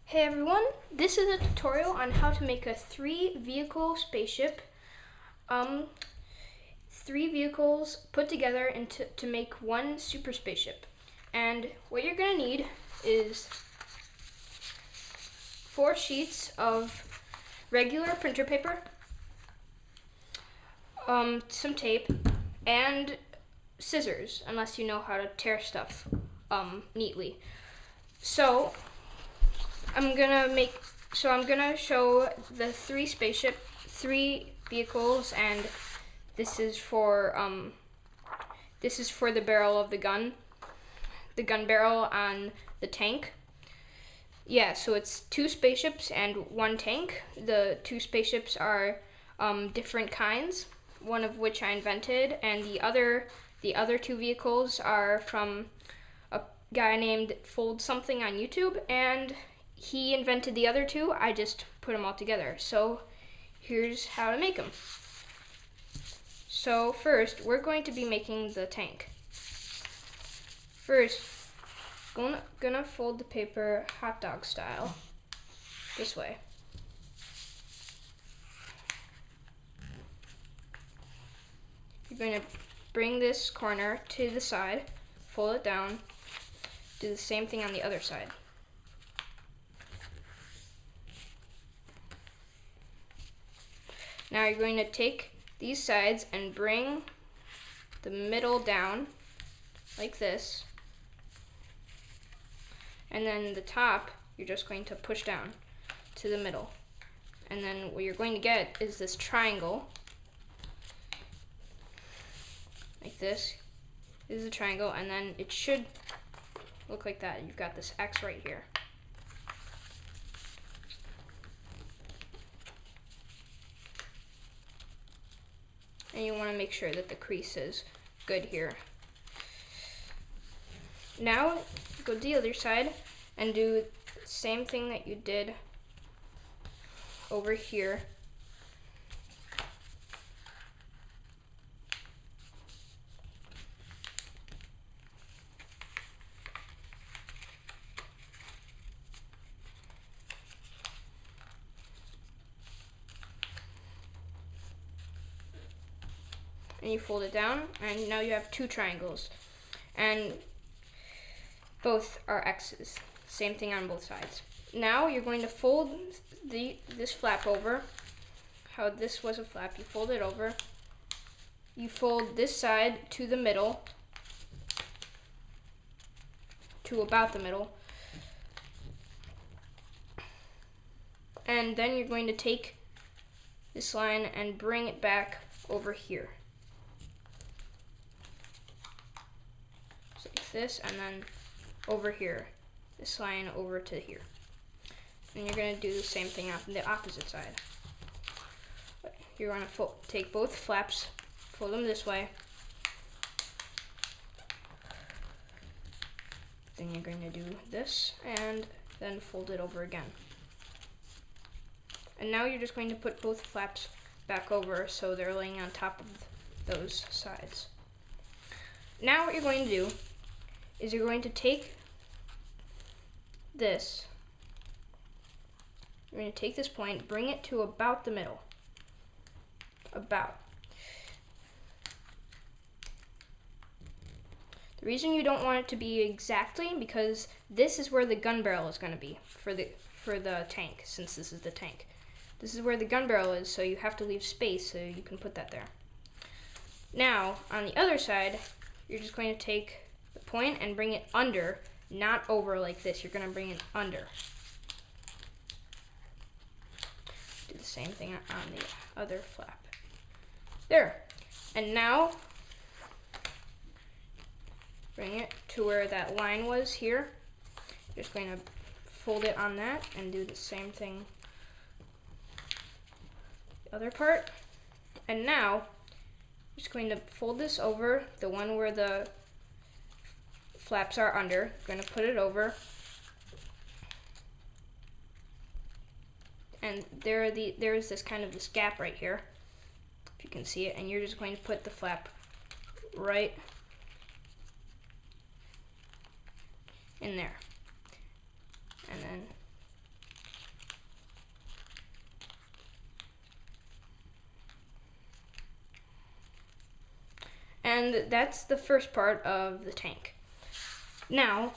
Hey everyone, this is a tutorial on how to make a 3-vehicle spaceship. Three vehicles put together to make one super spaceship. And what you're gonna need is 4 sheets of regular printer paper, some tape, and scissors, unless you know how to tear stuff neatly. So I'm gonna show the 3 vehicles, and this is for the barrel of the gun barrel on the tank. Yeah, so it's 2 spaceships and 1 tank. The 2 spaceships are different kinds, one of which I invented, and the other 2 vehicles are from a guy named Fold Something on YouTube, and he invented the other 2. I just put them all together. So here's how to make them. So first, we're going to be making the tank. First, gonna fold the paper hot dog style, this way. You're going to bring this corner to the side, fold it down, do the same thing on the other side. Now you're going to take these sides and bring the middle down like this, and then the top you're just going to push down to the middle, and then what you're going to get is this triangle like this. This is a triangle, and then it should look like that. You've got this X right here. And you want to make sure that the crease is good here. Now go to the other side and do the same thing that you did over here. And you fold it down, and now you have 2 triangles, and both are X's. Same thing on both sides. Now you're going to fold this flap over. How this was a flap, you fold it over. You fold this side to the middle, to about the middle, and then you're going to take this line and bring it back over here. Like this, and then over here, this line over to here. And you're going to do the same thing on the opposite side. You're going to take both flaps, fold them this way. Then you're going to do this, and then fold it over again. And now you're just going to put both flaps back over so they're laying on top of those sides. Now what you're going to do is you're going to take this, you're going to take this point, bring it to about the middle. About. The reason you don't want it to be exactly because this is where the gun barrel is going to be for the tank, since this is the tank. This is where the gun barrel is, so you have to leave space so you can put that there. Now, on the other side, you're just going to take the point and bring it under, not over like this. You're going to bring it under. Do the same thing on the other flap. There. And now, bring it to where that line was here. You're just going to fold it on that and do the same thing the other part. And now, just going to fold this over, the one where the flaps are under. Going to put it over, and there's this kind of this gap right here, if you can see it, and you're just going to put the flap right in there, and then And that's the first part of the tank. Now,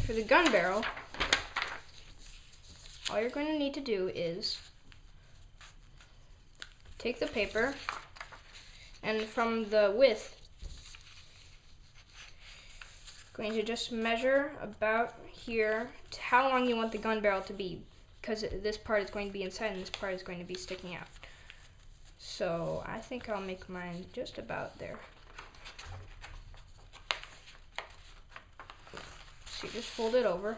for the gun barrel, all you're going to need to do is take the paper, and from the width, going to just measure about here to how long you want the gun barrel to be, because this part is going to be inside and this part is going to be sticking out. So I think I'll make mine just about there. So you just fold it over.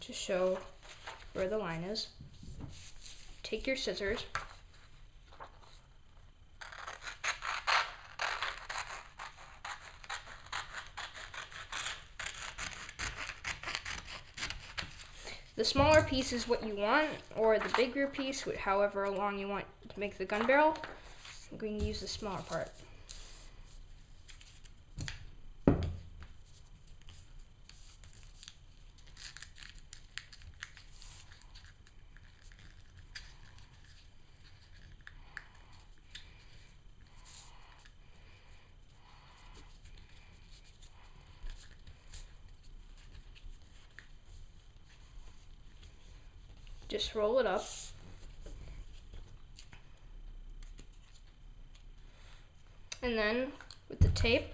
To show where the line is. Take your scissors. The smaller piece is what you want, or the bigger piece, however long you want to make the gun barrel. I'm going to use the smaller part. Just roll it up. And then with the tape,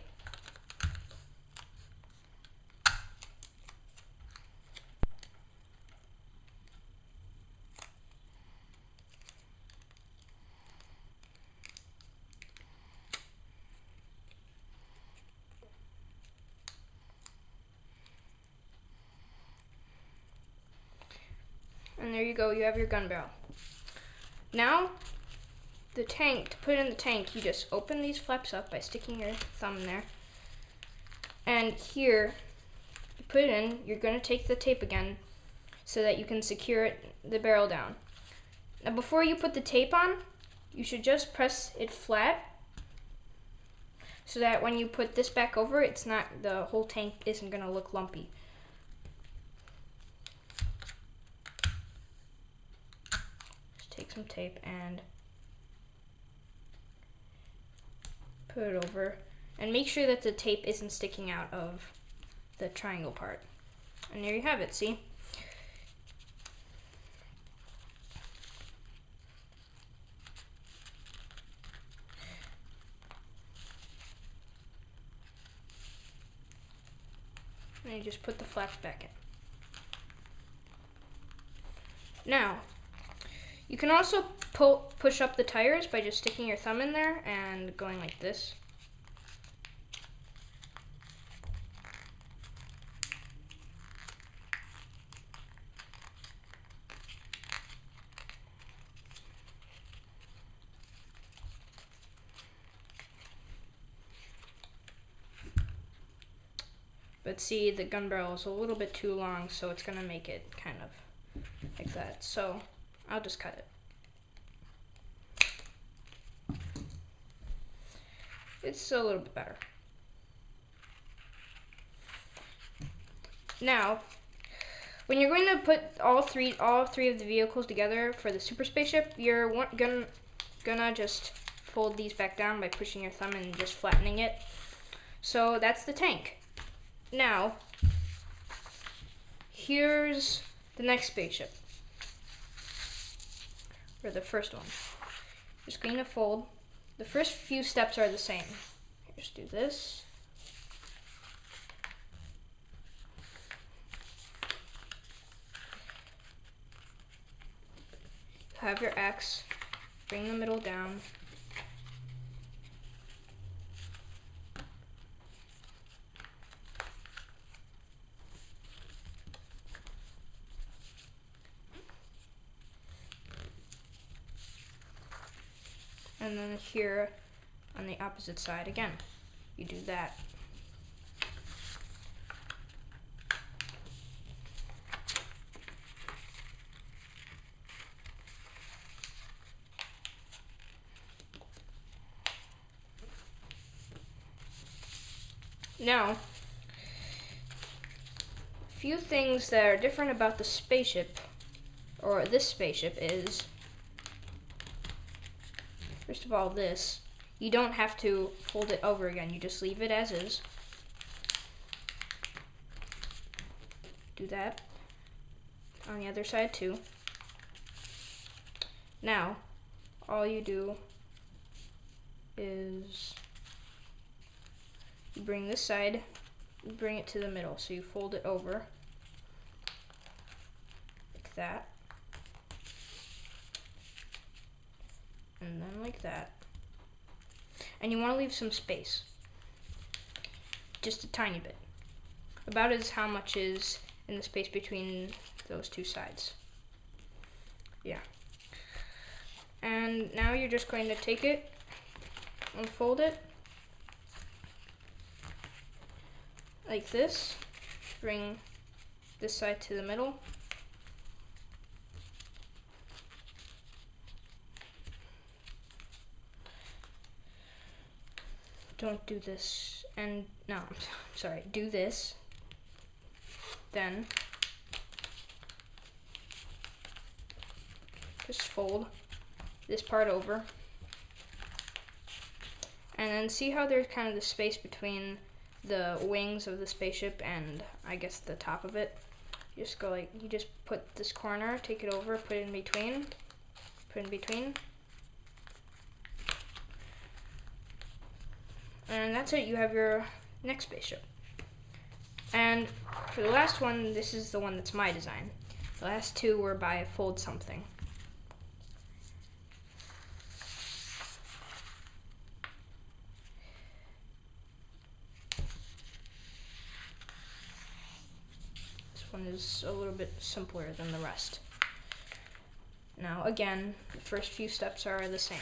and there you go, you have your gun barrel. Now, the tank, to put it in the tank, you just open these flaps up by sticking your thumb in there. And here, you put it in, you're going to take the tape again so that you can secure the barrel down. Now before you put the tape on, you should just press it flat so that when you put this back over, the whole tank isn't going to look lumpy. Take some tape and put it over, and make sure that the tape isn't sticking out of the triangle part. And there you have it, see? And you just put the flaps back in. Now, you can also push up the tires by just sticking your thumb in there and going like this. But see, the gun barrel is a little bit too long, so it's gonna make it kind of like that. So I'll just cut it. It's a little bit better. Now, when you're going to put all three of the vehicles together for the super spaceship, you're gonna just fold these back down by pushing your thumb and just flattening it. So that's the tank. Now, here's the next spaceship, or the first one. Just going to fold. The first few steps are the same. Just do this. Have your X, bring the middle down. And then here on the opposite side again, you do that. Now, a few things that are different about the spaceship, or this spaceship, is first of all, this, you don't have to fold it over again. You just leave it as is. Do that on the other side too. Now, all you do is you bring this side, you bring it to the middle. So you fold it over like that. And then like that. And you want to leave some space. Just a tiny bit. About as how much is in the space between those two sides. Yeah. And now you're just going to take it, unfold it, like this. Bring this side to the middle. Don't do this, and no, I'm sorry, do this, then just fold this part over, and then see how there's kind of the space between the wings of the spaceship and I guess the top of it. You just go like, you just put this corner, take it over, put it in between, and that's it. You have your next spaceship. And for the last one, this is the one that's my design. The last two were by Fold Something. This one is a little bit simpler than the rest. Now again, the first few steps are the same.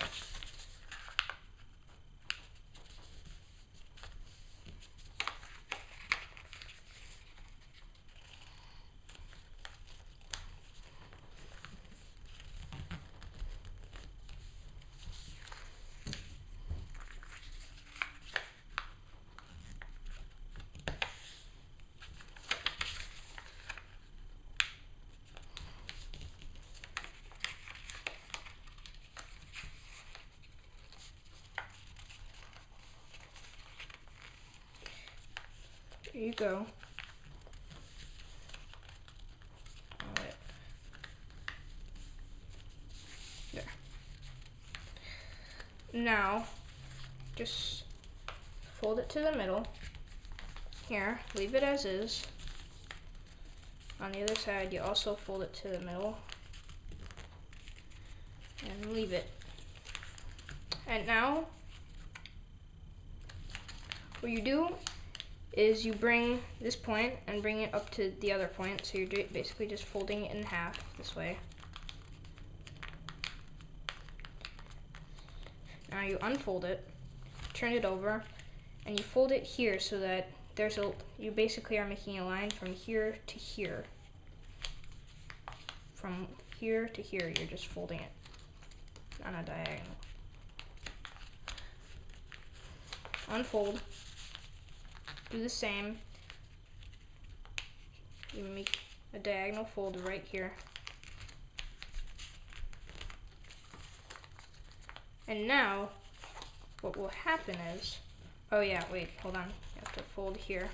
There you go. Alright. There. Now, just fold it to the middle. Here, leave it as is. On the other side, you also fold it to the middle. And leave it. And now, what you do is you bring this point and bring it up to the other point, so you're basically just folding it in half this way. Now you unfold it, turn it over, and you fold it here so that you basically are making a line from here to here. From here to here, you're just folding it on a diagonal. Unfold. Do the same. You make a diagonal fold right here. And now, what will happen is, oh yeah, wait, hold on. You have to fold here,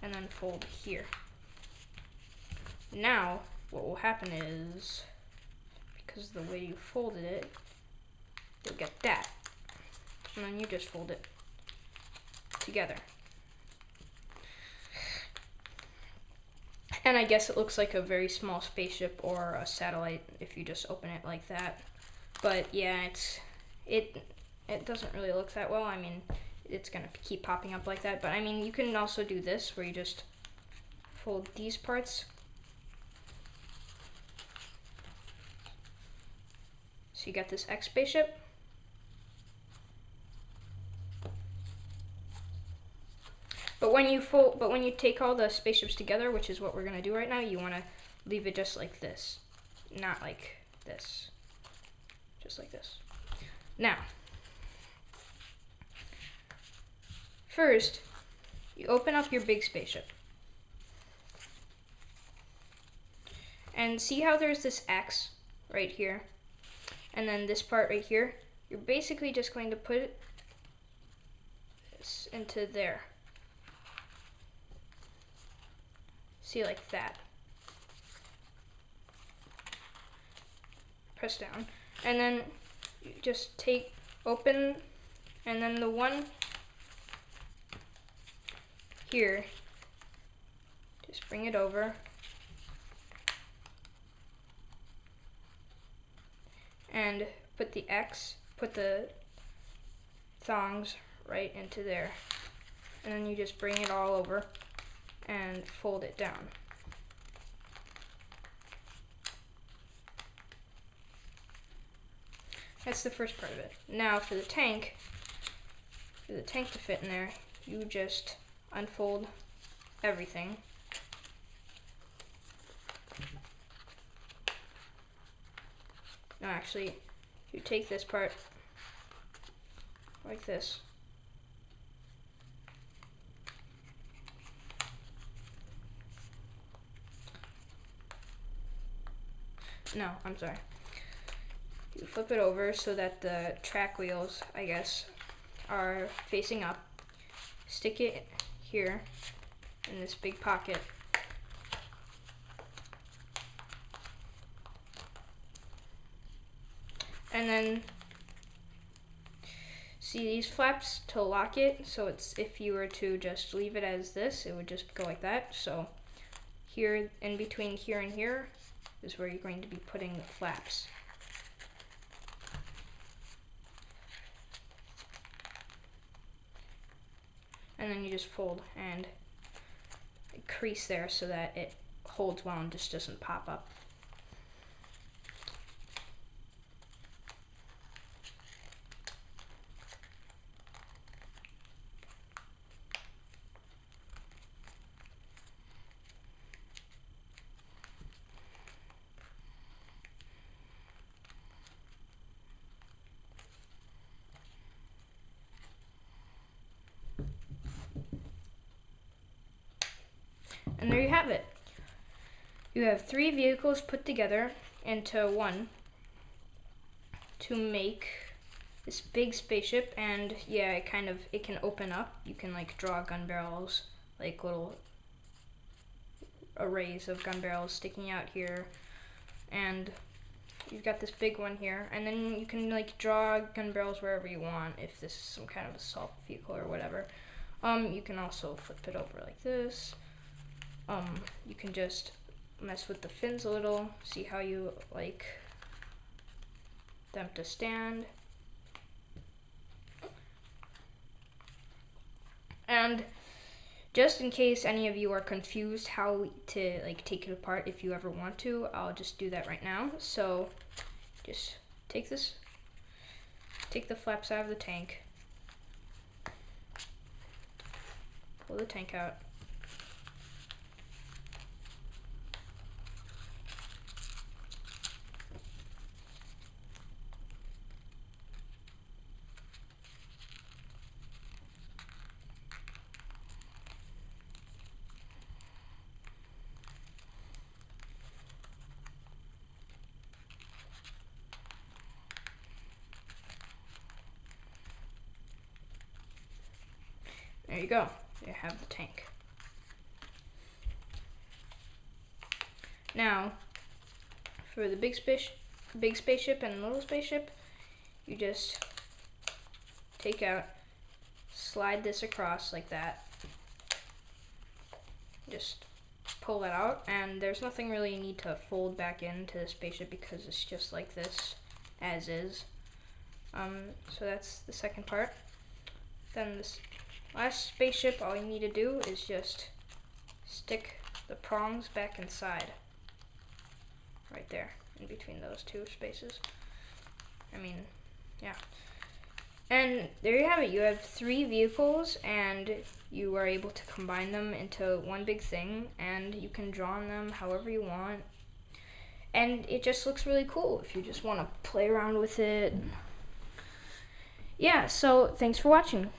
and then fold here. Now, what will happen is, because of the way you folded it, you'll get that. And then you just fold it together. And I guess it looks like a very small spaceship or a satellite if you just open it like that. But yeah, it doesn't really look that well. I mean, it's gonna keep popping up like that. But I mean, you can also do this where you just fold these parts. So you got this X spaceship. But when you take all the spaceships together, which is what we're gonna do right now, you wanna leave it just like this, not like this, just like this. Now, first, you open up your big spaceship, and see how there's this X right here, and then this part right here. you're basically just going to put this into there. See, like that. Press down. And then you just open, and then the one here, just bring it over. And put the thongs right into there. And then you just bring it all over and fold it down. That's the first part of it. Now for the tank to fit in there, you just unfold everything. No, actually, you take this part like this. No, I'm sorry. You flip it over so that the track wheels, I guess, are facing up. Stick it here in this big pocket. And then see these flaps to lock it, so it's, if you were to just leave it as this, it would just go like that. So here, in between here and here, is where you're going to be putting the flaps. And then you just fold and crease there so that it holds well and just doesn't pop up. And there you have it. You have 3 vehicles put together into one to make this big spaceship. And yeah, it can open up. You can like draw gun barrels, like little arrays of gun barrels sticking out here. And you've got this big one here, and then you can like draw gun barrels wherever you want if this is some kind of assault vehicle or whatever. You can also flip it over like this. You can just mess with the fins a little, see how you like them to stand. And just in case any of you are confused how to like take it apart, if you ever want to, I'll just do that right now. So just take the flaps out of the tank, pull the tank out. There you go. You have the tank. Now, for the big spaceship and little spaceship, you just slide this across like that. Just pull that out, and there's nothing really you need to fold back into the spaceship because it's just like this as is. So that's the second part. Then this last spaceship, all you need to do is just stick the prongs back inside. Right there, in between those 2 spaces. Yeah. And there you have it. You have 3 vehicles, and you are able to combine them into one big thing, and you can draw on them however you want. And it just looks really cool if you just want to play around with it. Yeah, so thanks for watching.